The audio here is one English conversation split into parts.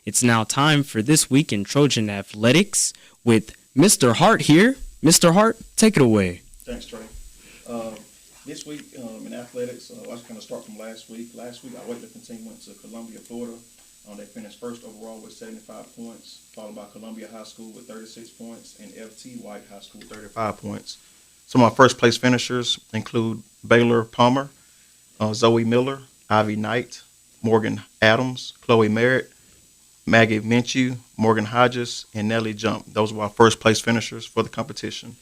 It's now time for This Week in Trojan Athletics with Mr. Hart here. Mr. Hart, take it away. Thanks, Trey. This week in athletics, I'll kind of start from last week. Last week, our weightlifting team went to Columbia, Florida. They finished first overall with 75 points, followed by Columbia High School with 36 points and FT White High School with 35 points. Some of our first place finishers include Baylor Palmer, Zoe Miller, Ivy Knight, Morgan Adams, Chloe Merritt, Maggie Minshew, Morgan Hodges, and Nellie Jump. Those were our first place finishers for the competition.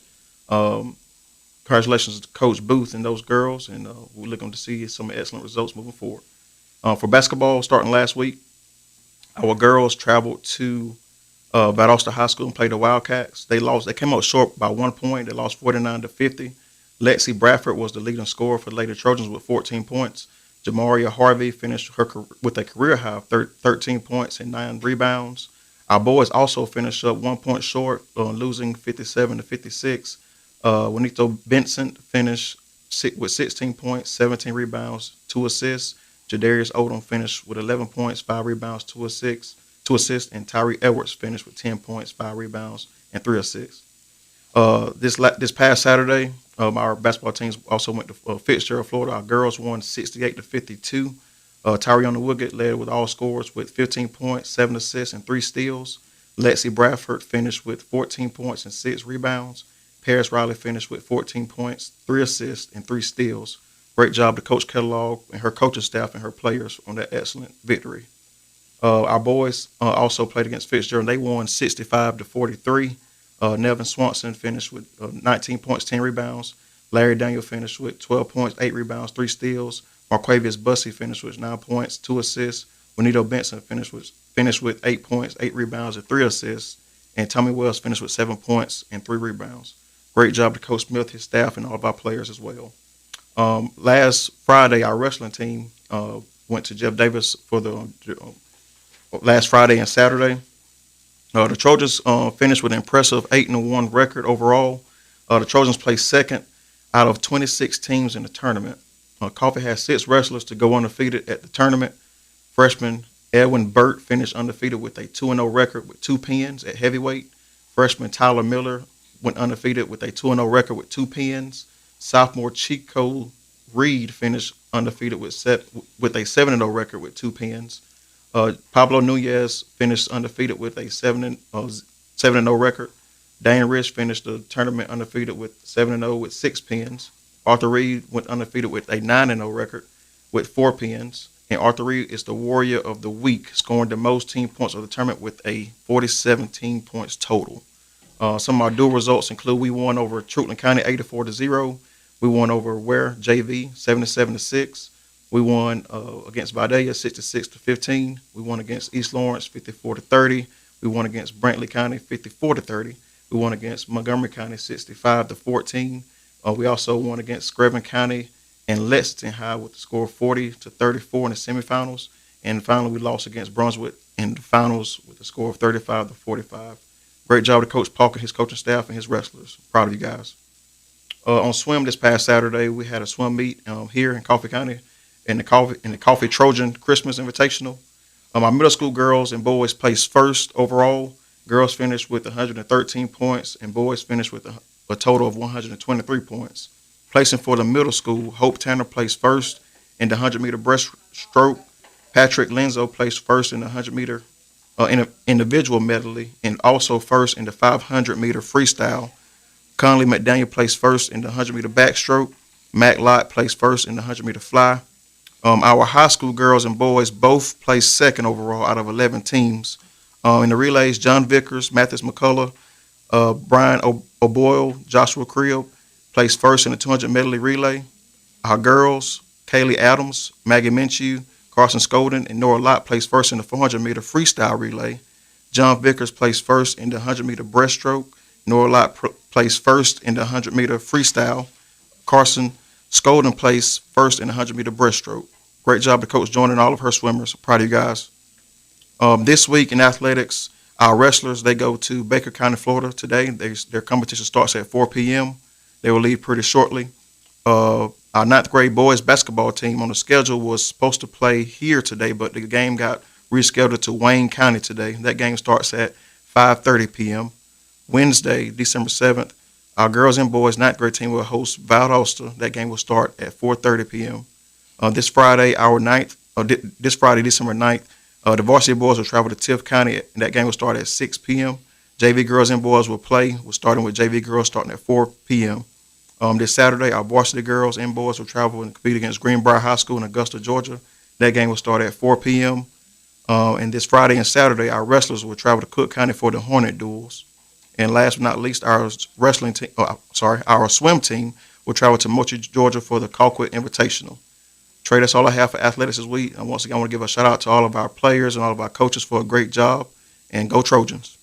Congratulations to Coach Booth and those girls, and we're looking to see some excellent results moving forward. For basketball, starting last week, our girls traveled to Valdosta High School and played the Wildcats. They lost. They came out short by 1 point. They lost 49-50. Lexi Bradford was the leading scorer for the Lady Trojans with 14 points. Jamaria Harvey finished with a career high of 13 points and 9 rebounds. Our boys also finished up 1 point short, losing 57-56. Juanito Benson finished with 16 points, 17 rebounds, 2 assists. Jadarius Odom finished with 11 points, 5 rebounds, 2 assists. And Tyree Edwards finished with 10 points, 5 rebounds, and 3 assists. This past Saturday, our basketball teams also went to Fitzgerald, Florida. Our girls won 68-52. Tyriona Woodgett led with all scores with 15 points, 7 assists, and 3 steals. Lexi Bradford finished with 14 points and 6 rebounds. Paris Riley finished with 14 points, 3 assists, and 3 steals. Great job to Coach Kellogg and her coaching staff and her players on that excellent victory. Our boys also played against Fitzgerald. They won 65-43. Nevin Swanson finished with 19 points, 10 rebounds. Larry Daniel finished with 12 points, 8 rebounds, 3 steals. Marquavius Bussey finished with 9 points, 2 assists. Juanito Benson finished with 8 points, 8 rebounds, and 3 assists. And Tommy Wells finished with 7 points and 3 rebounds. Great job to Coach Smith, his staff, and all of our players as well. Last Friday, our wrestling team went to Jeff Davis for the last Friday and Saturday. The Trojans finished with an impressive 8-1 record overall. The Trojans placed second out of 26 teams in the tournament. Coffee had 6 wrestlers to go undefeated at the tournament. Freshman Edwin Burt finished undefeated with a 2-0 record with 2 pins at heavyweight. Freshman Tyler Miller went undefeated with a 2-0 record with 2 pins. Sophomore Chico Reed finished undefeated with a 7-0 record with 2 pins. Pablo Nunez finished undefeated with a 7-0 record. Dane Rich finished the tournament undefeated with 7-0 with 6 pins. Arthur Reed went undefeated with a 9-0 record with 4 pins. And Arthur Reed is the Warrior of the Week, scoring the most team points of the tournament with a 47 points total. Some of our dual results include we won over Truitland County 84-0. We won over Ware JV 77-6. We won against Vidalia 66-15. We won against East Lawrence 54-30. We won against Brantley County 54-30. We won against Montgomery County 65-14. We also won against Screven County and Lexington High with the score 40-34 in the semifinals. And finally, we lost against Brunswick in the finals with the score of 35-45. Great job to Coach Parker, his coaching staff, and his wrestlers. Proud of you guys. On swim this past Saturday, we had a swim meet here in Coffee County in the Coffee Trojan Christmas Invitational. Our middle school girls and boys placed first overall. Girls finished with 113 points, and boys finished with a total of 123 points. Placing for the middle school, Hope Tanner placed first in the 100-meter breaststroke. Patrick Lenzo placed first in the 100-meter individual medley, and also first in the 500-meter freestyle. Conley McDaniel placed first in the 100-meter backstroke. Mac Lott placed first in the 100-meter fly. Our high school girls and boys both placed second overall out of 11 teams. In the relays, John Vickers, Mathis McCullough, Brian O'Boyle, Joshua Creel placed first in the 200 medley relay. Our girls, Kaylee Adams, Maggie Minshew, Carson Skolden, and Nora Lott placed first in the 400-meter freestyle relay. John Vickers placed first in the 100-meter breaststroke. Nora Lott placed first in the 100-meter freestyle. Carson Skolden placed first in the 100-meter breaststroke. Great job to Coach Jordan and all of her swimmers. Proud of you guys. This week in athletics, our wrestlers, they go to Baker County, Florida today. Their competition starts at 4 p.m. They will leave pretty shortly. Our ninth grade boys basketball team on the schedule was supposed to play here today, but the game got rescheduled to Wayne County today. That game starts at 5:30 p.m. Wednesday, December 7th, our girls and boys ninth grade team will host Valdosta. That game will start at 4:30 p.m. This Friday, December 9th, the varsity boys will travel to Tift County, and that game will start at 6 p.m. JV girls and boys will play. We're starting with JV girls starting at 4 p.m. This Saturday, our varsity girls and boys will travel and compete against Greenbrier High School in Augusta, Georgia. That game will start at 4 p.m. And this Friday and Saturday, our wrestlers will travel to Cook County for the Hornet Duels. And last but not least, our swim team will travel to Mochi, Georgia for the Colquitt Invitational. Trey, that's all I have for athletics this week. And once again, I want to give a shout out to all of our players and all of our coaches for a great job. And go Trojans.